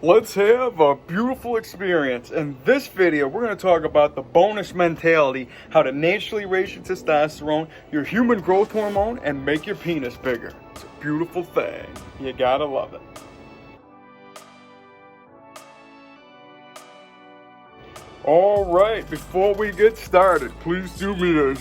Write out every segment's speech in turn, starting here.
Let's have a beautiful experience. In this video, we're going to talk about the bonus mentality, how to naturally raise your testosterone, your human growth hormone, and make your penis bigger. It's a beautiful thing. You gotta love it. Alright, before we get started, please do me a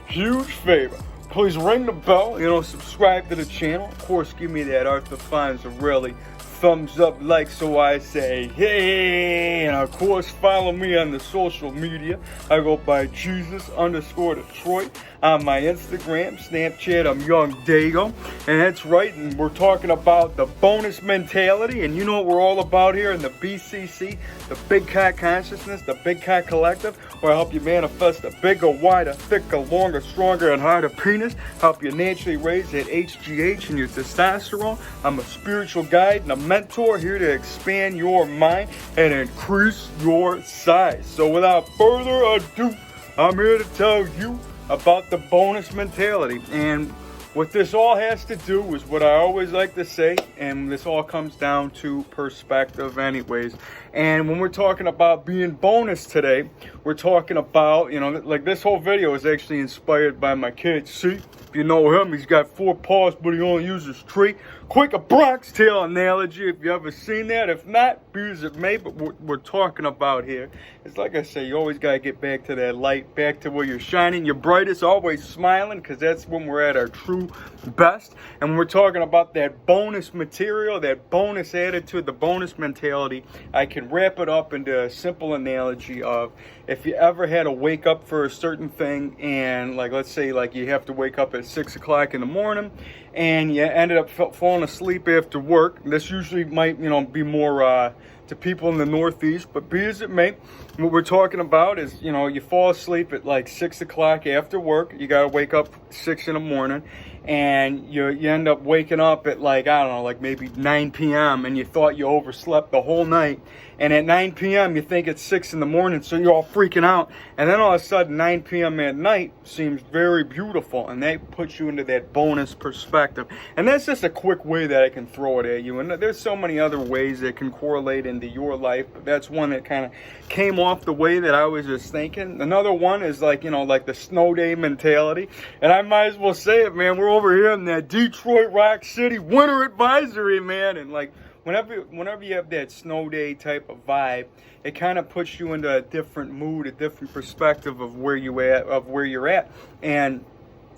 huge favor. Please ring the bell, subscribe to the channel. Of course, give me that Arthur Fines a really thumbs up like so I say hey, and of course follow me on the social media. I go by Jesus_Detroit on my Instagram, Snapchat. I'm YOUNGDAYGO, and that's right, and we're talking about the bonus mentality, and you know what we're all about here in the BCC, the Big Cock Consciousness, the Big Cock Collective, where I help you manifest a bigger, wider, thicker, longer, stronger, and harder penis, help you naturally raise that HGH and your testosterone. I'm a spiritual guide and a mentor here to expand your mind and increase your size. So without further ado, I'm here to tell you about the bonus mentality. And what this all has to do is what I always like to say, and this all comes down to perspective anyways. And when we're talking about being bonus today, we're talking about, like this whole video is actually inspired by my kid. See, if you know him, he's got 4 paws, but he only uses 3. Quick, a Bronx tail analogy, if you ever seen that. If not, be as it may, but what we're talking about here is, like I say, you always got to get back to that light, back to where you're shining your brightest, always smiling, because that's when we're at our true best. And when we're talking about that bonus material, that bonus attitude, the bonus mentality, I can wrap it up into a simple analogy of, if you ever had to wake up for a certain thing, and like let's say like you have to wake up at 6 o'clock in the morning and you ended up falling asleep after work. This usually might be more to people in the Northeast, but be as it may, what we're talking about is, you fall asleep at like 6 o'clock after work. You got to wake up 6 in the morning, and you end up waking up at like, I don't know, like maybe 9 p.m. and you thought you overslept the whole night. And at 9 p.m. you think it's 6 in the morning, so you're all freaking out. And then all of a sudden 9 p.m. at night seems very beautiful, and that puts you into that bonus perspective. And that's just a quick way that I can throw it at you. And there's so many other ways that can correlate into your life, but that's one that kind of came off the way that I was just thinking. Another one is like, like the snow day mentality. And I might as well say it, man. We're over here in that Detroit Rock City winter advisory, man. And like, whenever you have that snow day type of vibe, it kind of puts you into a different mood, a different perspective of where you're at. And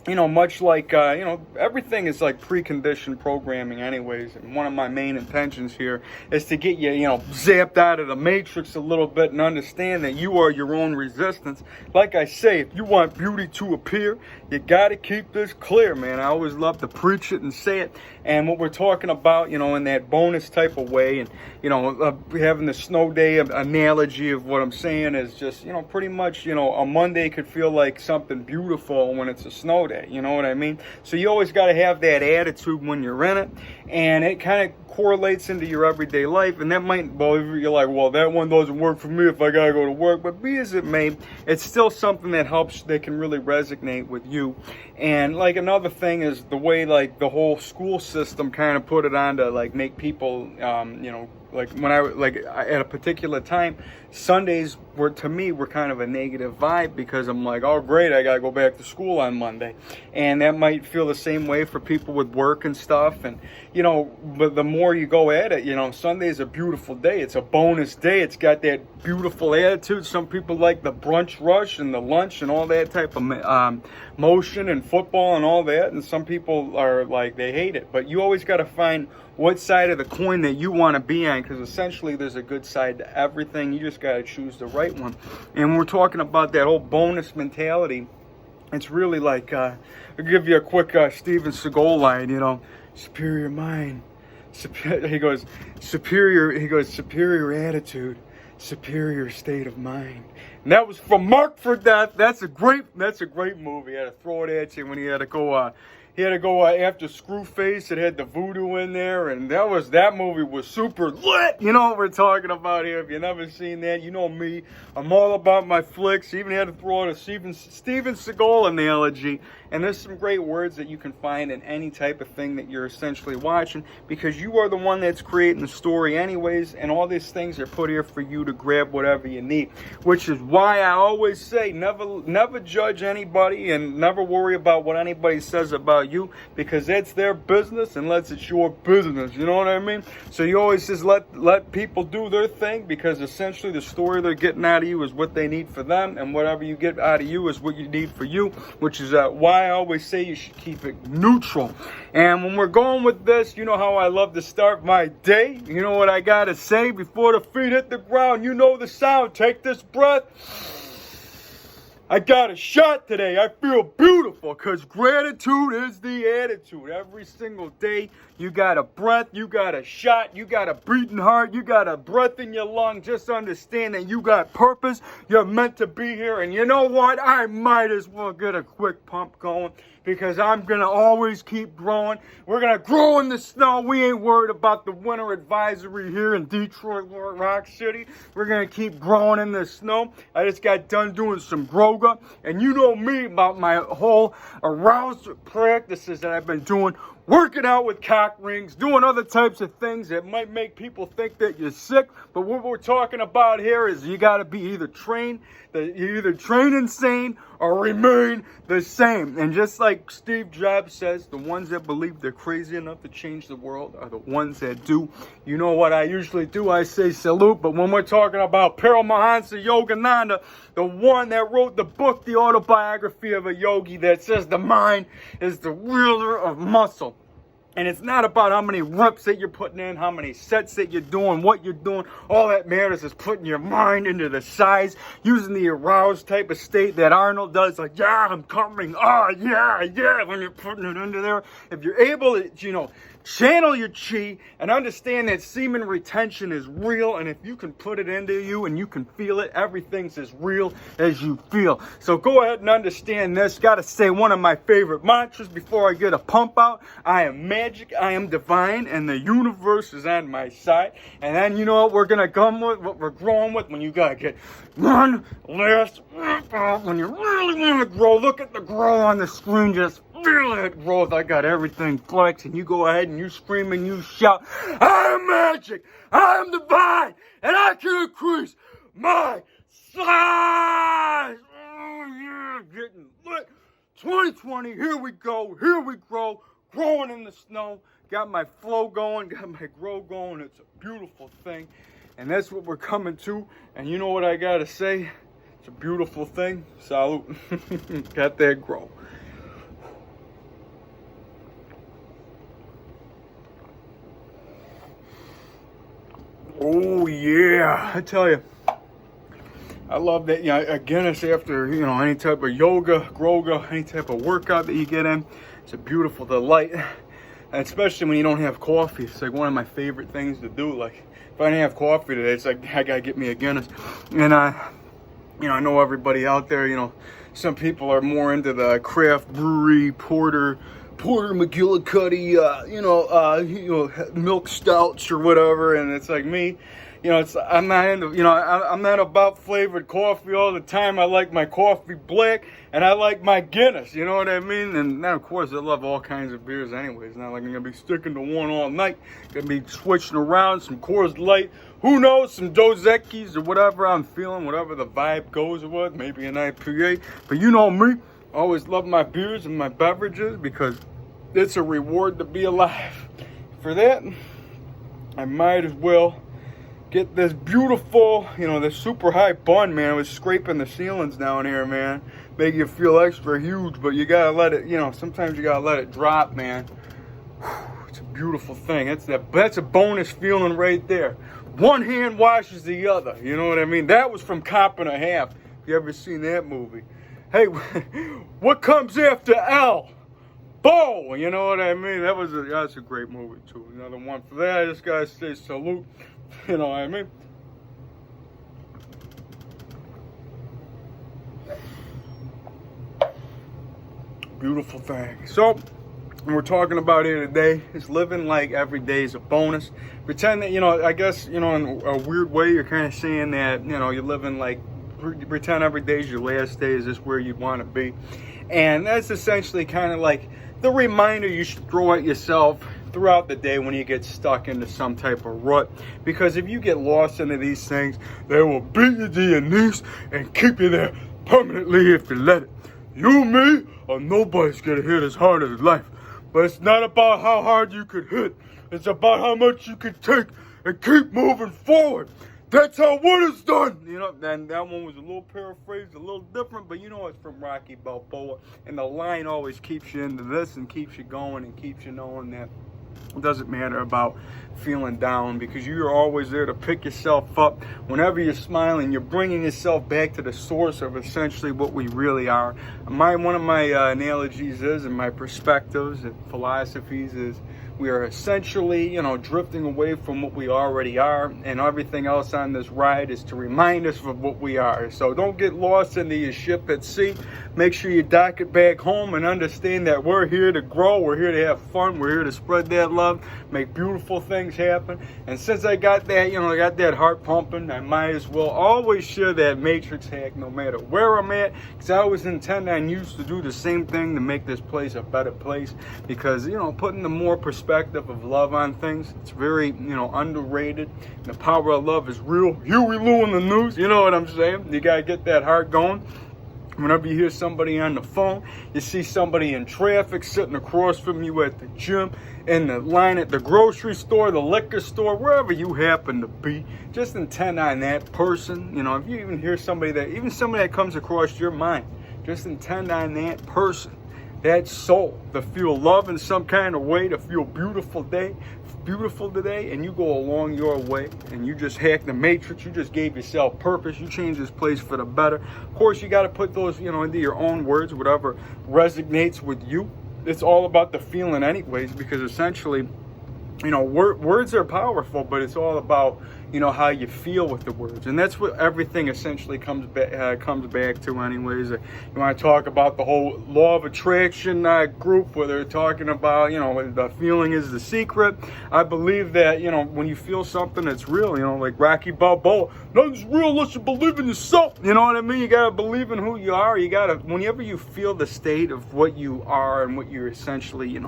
much like, everything is like preconditioned programming anyways. And one of my main intentions here is to get you, zapped out of the matrix a little bit and understand that you are your own resistance. Like I say, if you want beauty to appear, you got to keep this clear, man. I always love to preach it and say it. And what we're talking about, in that bonus type of way, and, having the snow day analogy of what I'm saying is just, pretty much, a Monday could feel like something beautiful when it's a snow day. You know what I mean? So you always got to have that attitude when you're in it, and it kind of correlates into your everyday life. And that might, you're like, well, that one doesn't work for me if I gotta go to work. But be as it may, it's still something that helps, that can really resonate with you. And like another thing is the way like the whole school system kind of put it on to like make people, like when at a particular time, Sundays were kind of a negative vibe, because I'm like, oh great, I gotta go back to school on Monday. And that might feel the same way for people with work and stuff. And but the more you go at it, Sunday's a beautiful day. It's a bonus day. It's got that beautiful attitude. Some people like the brunch rush and the lunch and all that type of motion and football and all that. And some people are like, they hate it. But you always got to find what side of the coin that you want to be on, because essentially there's a good side to everything. You just got to choose the right one. And when we're talking about that whole bonus mentality, it's really like, I'll give you a quick Steven Seagal line, superior mind. He goes, superior attitude, superior state of mind. And that was from Mark for Death. That's a great movie. I had to throw it at you when he had to go, He had to go after Screwface. It had the voodoo in there, and that movie was super lit. You know what we're talking about here. If you've never seen that, you know me. I'm all about my flicks. Even had to throw out a Steven Seagal analogy. And there's some great words that you can find in any type of thing that you're essentially watching, because you are the one that's creating the story anyways, and all these things are put here for you to grab whatever you need. Which is why I always say never judge anybody and never worry about what anybody says about you, because that's their business unless it's your business. You know what I mean? So you always just let people do their thing, because essentially the story they're getting out of you is what they need for them, and whatever you get out of you is what you need for you, which is why I always say you should keep it neutral. And when we're going with this, you know how I love to start my day. You know what I gotta say before the feet hit the ground. You know the sound. Take this breath. I got a shot today. I feel beautiful, because gratitude is the attitude. Every single day, you got a breath, you got a shot, you got a beating heart, you got a breath in your lung. Just understand that you got purpose. You're meant to be here. And you know what? I might as well get a quick pump going, because I'm going to always keep growing. We're going to grow in the snow. We ain't worried about the winter advisory here in Detroit, Rock City. We're going to keep growing in the snow. I just got done doing some yoga, and you know me about my whole arousal practices that I've been doing, working out with cock rings, doing other types of things that might make people think that you're sick. But what we're talking about here is you got to be you either train insane or remain the same. And just like Steve Jobs says, the ones that believe they're crazy enough to change the world are the ones that do. You know what I usually do? I say salute. But when we're talking about Paramahansa Yogananda, the one that wrote the book, The Autobiography of a Yogi, that says the mind is the ruler of muscle. And it's not about how many reps that you're putting in, how many sets that you're doing, what you're doing. All that matters is putting your mind into the size, using the aroused type of state that Arnold does. Like, yeah, I'm coming. Oh, yeah. When you're putting it into there. If you're able to, channel your chi and understand that semen retention is real. And if you can put it into you and you can feel it, everything's as real as you feel. So go ahead and understand this. Got to say one of my favorite mantras before I get a pump out. I am magic, I am divine, and the universe is on my side. And then you know what we're going to come with, what we're growing with, when you got to get one last when you really want to grow. Look at the grow on the screen. Just feel that growth. I got everything flexed, and you go ahead and you scream and you shout, I am magic, I am divine, and I can increase my size. Oh yeah, getting lit. 2020, here we go, here we grow, growing in the snow. Got my flow going, got my grow going. It's a beautiful thing, and that's what we're coming to. And you know what I gotta say? It's a beautiful thing. Salute. Got that grow. Oh yeah, I tell you, I love that. Again, it's after any type of yoga, groga, any type of workout that you get in. It's a beautiful delight, and especially when you don't have coffee. It's like one of my favorite things to do. Like if I didn't have coffee today, it's like I gotta get me a Guinness. And I know everybody out there. Some people are more into the craft brewery porter McGillicuddy, milk stouts or whatever, and it's like me, I'm not into, I'm not about flavored coffee all the time. I like my coffee black, and I like my Guinness, you know what I mean? And then, of course, I love all kinds of beers anyways. It's not like I'm going to be sticking to one all night. Going to be switching around, some Coors Light, who knows, some Dos Equis or whatever I'm feeling, whatever the vibe goes with, maybe an IPA. But you know me, I always love my beers and my beverages because it's a reward to be alive. For that, I might as well get this beautiful, this super high bun, man. I was scraping the ceilings down here, man. Make you feel extra huge, but you gotta let it, sometimes you gotta let it drop, man. It's a beautiful thing. That's a bonus feeling right there. One hand washes the other, you know what I mean? That was from Cop and a Half, if you ever seen that movie. Hey, what comes after L? Bo, you know what I mean? That's a great movie too. Another one for that. I just gotta say salute. You know what I mean? Beautiful thing. So, And we're talking about here today is living like every day is a bonus. Pretend that, I guess, in a weird way, you're kind of saying that, you're living like, pretend every day is your last day. Is this where you want to be? And that's essentially kind of like the reminder you should throw at yourself throughout the day when you get stuck into some type of rut. Because if you get lost into these things, they will beat you to your knees and keep you there permanently if you let it. You, me, or nobody's gonna hit as hard as life. But it's not about how hard you could hit. It's about how much you can take and keep moving forward. That's how what is done. And that one was a little paraphrased, a little different, but it's from Rocky Balboa. And the line always keeps you into this and keeps you going and keeps you knowing that it doesn't matter about feeling down, because you're always there to pick yourself up. Whenever you're smiling, you're bringing yourself back to the source of essentially what we really are. One of my analogies is, and my perspectives and philosophies is, we are essentially, drifting away from what we already are, and everything else on this ride is to remind us of what we are. So don't get lost into your ship at sea. Make sure you dock it back home and understand that we're here to grow, we're here to have fun, we're here to spread that love, make beautiful things happen. And since I got that, I got that heart pumping, I might as well always share that matrix hack no matter where I'm at, because I always intend on used to do the same thing to make this place a better place. Because, putting the more perspective of love on things, it's very, underrated. The power of love is real. Huey Lou in the news, you know what I'm saying? You gotta get that heart going. Whenever you hear somebody on the phone, you see somebody in traffic sitting across from you at the gym, in the line at the grocery store, the liquor store, wherever you happen to be, just intend on that person. If you even hear somebody that comes across your mind, just intend on that person, that soul, to feel love in some kind of way, to feel beautiful today, and you go along your way and you just hack the matrix. You just gave yourself purpose. You changed this place for the better. Of course, you got to put those, into your own words, whatever resonates with you. It's all about the feeling anyways, because essentially, words are powerful, but it's all about, how you feel with the words. And that's what everything essentially comes back to anyways. You want to talk about the whole law of attraction group, where they're talking about, the feeling is the secret. I believe that, when you feel something that's real, like Rocky Balboa, nothing's real unless you believe in yourself. You know what I mean? You got to believe in who you are. You got to, whenever you feel the state of what you are and what you're essentially,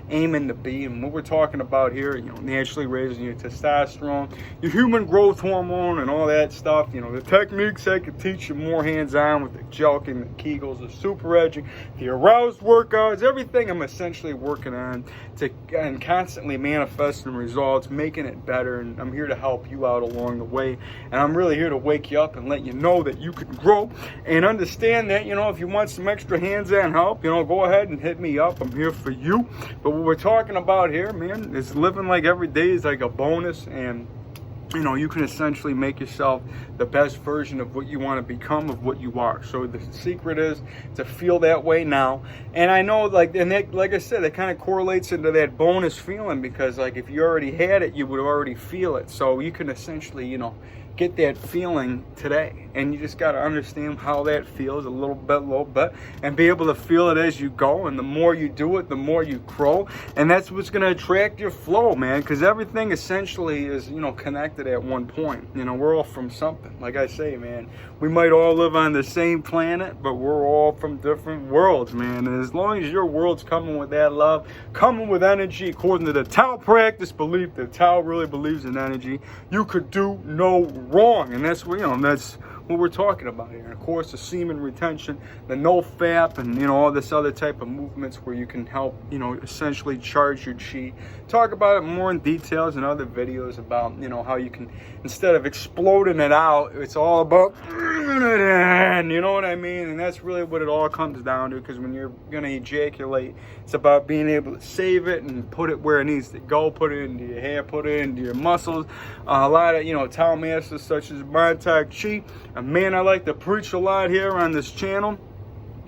aiming to be, and what we're talking about here, naturally raising your testosterone, your human growth hormone, and all that stuff. The techniques I could teach you more hands-on with the joking, the Kegels, the super edging, the aroused workouts, everything I'm essentially working on and constantly manifesting results, making it better. And I'm here to help you out along the way. And I'm really here to wake you up and let you know that you can grow and understand that, if you want some extra hands-on help, go ahead and hit me up. I'm here for you. But what we're talking about here, man, is living like every day is like a bonus. And you can essentially make yourself the best version of what you want to become, of what you are. So the secret is to feel that way now. And I know, like I said, it kind of correlates into that bonus feeling, because if you already had it, you would already feel it. So you can essentially, get that feeling today, and you just got to understand how that feels a little bit, and be able to feel it as you go. And the more you do it, the more you grow, and that's what's going to attract your flow, man, because everything essentially is connected at one point. We're all from something. Like I say, man, we might all live on the same planet, but we're all from different worlds, man. And as long as your world's coming with that love, coming with energy, according to the Tao practice belief, the Tao really believes in energy, you could do no wrong. And that's what that's what we're talking about here. And of course, the semen retention, the no fap, and all this other type of movements where you can help essentially charge your chi. Talk about it more in details in other videos about how you can, instead of exploding it out, it's all about you know what I mean. And that's really what it all comes down to, because when you're gonna ejaculate, it's about being able to save it and put it where it needs to go. Put it into your hair, put it into your muscles. A lot of Tao masters such as Montauk Chi, a man I like to preach a lot here on this channel.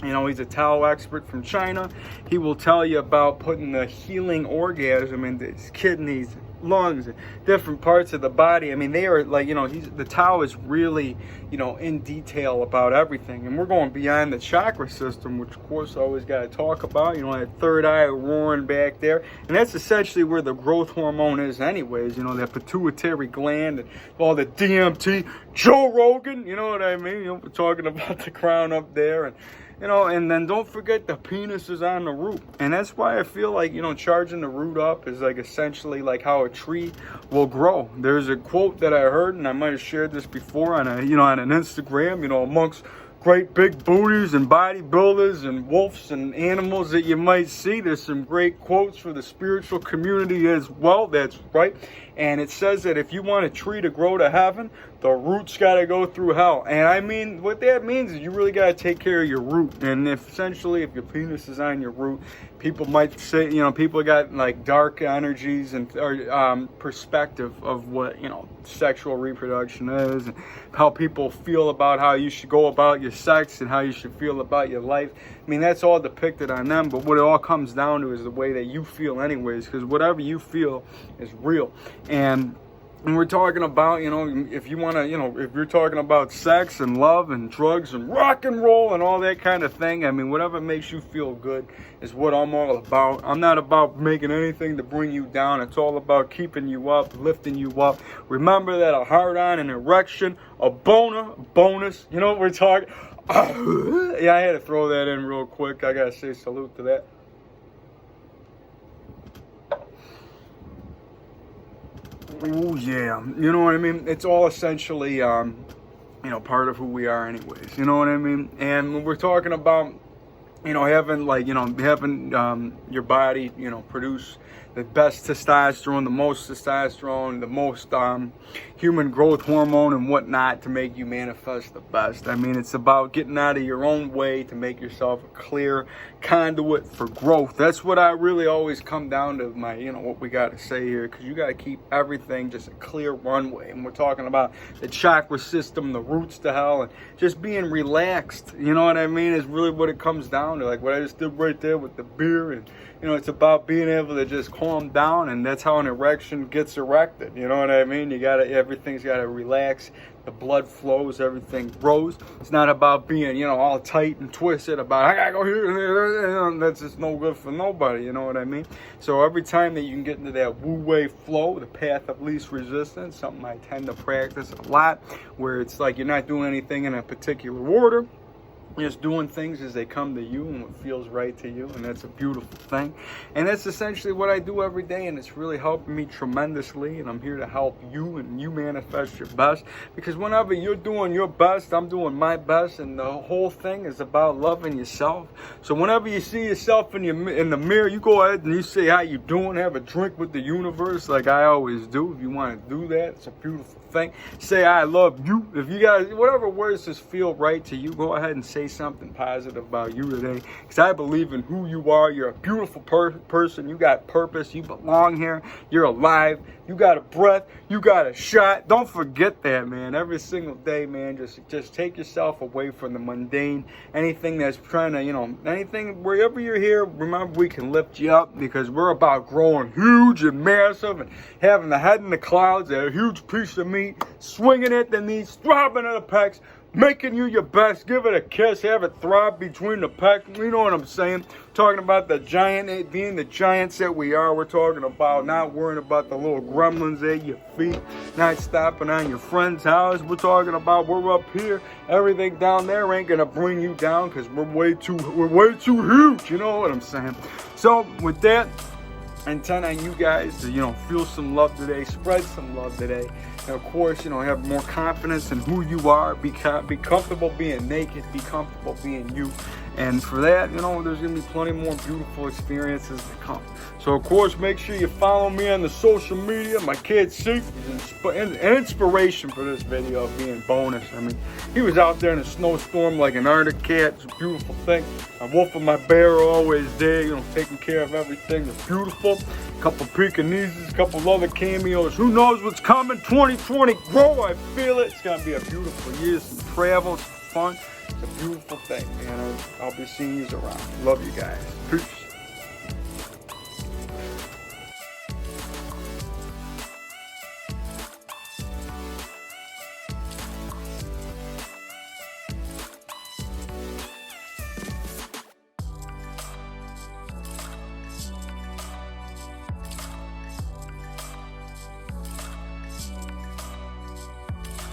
He's a Tao expert from China. He will tell you about putting the healing orgasm into his kidneys, lungs and different parts of the body. I mean, they are like, you know, the Tao is really, you know, in detail about everything. And we're going beyond the chakra system, which of course I always got to talk about. You know, that third eye roaring back there. And that's essentially where the growth hormone is anyways. You know, that pituitary gland and all the DMT. Joe Rogan, you know what I mean? You know, we're talking about the crown up there. And you know, and then don't forget the penis is on the root. And that's why I feel like, you know, charging the root up is like essentially like how a tree will grow. There's a quote that I heard, and I might have shared this before on a, you know, on an Instagram, you know, amongst great big booties and bodybuilders and wolves and animals that you might see. There's some great quotes for the spiritual community as well. That's right. And it says that if you want a tree to grow to heaven, the roots got to go through hell. And I mean, what that means is you really got to take care of your root. And essentially, if your penis is on your root, people might say, you know, people got like dark energies and perspective of what, you know, sexual reproduction is and how people feel about how you should go about your sex and how you should feel about your life. I mean, that's all depicted on them. But what it all comes down to is the way that you feel anyways, because whatever you feel is real. And we're talking about, you know, if you want to, you know, if you're talking about sex and love and drugs and rock and roll and all that kind of thing, I mean, whatever makes you feel good is what I'm all about. I'm not about making anything to bring you down. It's all about keeping you up, lifting you up. Remember that a hard-on, an erection, a bonus, you know what we're talking. Yeah, I had to throw that in real quick. I got to say salute to that. Oh yeah, you know what I mean? It's all essentially, you know, part of who we are anyways, you know what I mean? And when we're talking about, you know, having like, you know, having your body, you know, produce the best testosterone, the most human growth hormone and whatnot to make you manifest the best. I mean, it's about getting out of your own way to make yourself a clear conduit for growth. That's what I really always come down to my, you know, what we got to say here, because you got to keep everything just a clear runway. And we're talking about the chakra system, the roots to hell, and just being relaxed, you know what I mean, is really what it comes down to. Like what I just did right there with the beer, and you know, it's about being able to just calm down, and that's how an erection gets erected. You know what I mean? You gotta, everything's gotta relax. The blood flows, everything grows. It's not about being, you know, all tight and twisted about, I gotta go here. That's just no good for nobody. You know what I mean? So every time that you can get into that wu-wei flow, the path of least resistance, something I tend to practice a lot, where it's like you're not doing anything in a particular order. Just doing things as they come to you and what feels right to you, and that's a beautiful thing. And that's essentially what I do every day, and it's really helping me tremendously, and I'm here to help you and you manifest your best, because whenever you're doing your best, I'm doing my best, and the whole thing is about loving yourself. So whenever you see yourself in the mirror, you go ahead and you say how you doing, have a drink with the universe like I always do. If you want to do that, it's a beautiful thing. Say I love you. If you guys, whatever words just feel right to you, go ahead and say something positive about you today, because I believe in who you are. You're a beautiful person. You got purpose. You belong here. You're alive. You got a breath. You got a shot. Don't forget that, man. Every single day, man, just take yourself away from the mundane. Anything that's trying to, you know, anything, wherever you're here, remember we can lift you up, because we're about growing huge and massive and having the head in the clouds, a huge piece of meat, swinging at the knees, throbbing at the pecs, making you your best. Give it a kiss, have it throb between the pecs. You know what I'm saying? Talking about the giant, being the giants that we are. We're talking about not worrying about the little gremlins at your feet, not stopping on your friend's house. We're talking about we're up here. Everything down there ain't gonna bring you down, because we're way too huge. You know what I'm saying? So with that, I intend on you guys to, you know, feel some love today, spread some love today. And of course, you know, have more confidence in who you are. Be comfortable being naked. Be comfortable being you. And for that, you know, there's going to be plenty more beautiful experiences to come. So, of course, make sure you follow me on the social media. My kid, Seek, is an inspiration for this video of being bonus. I mean, he was out there in a snowstorm like an Arctic cat. It's a beautiful thing. My wolf and my bear are always there, you know, taking care of everything. It's beautiful. A couple Pekingeses, a couple other cameos. Who knows what's coming? 2020, grow. I feel it. It's going to be a beautiful year. Some travel, some fun. It's a beautiful thing, man. I'll be seeing you around. Love you guys.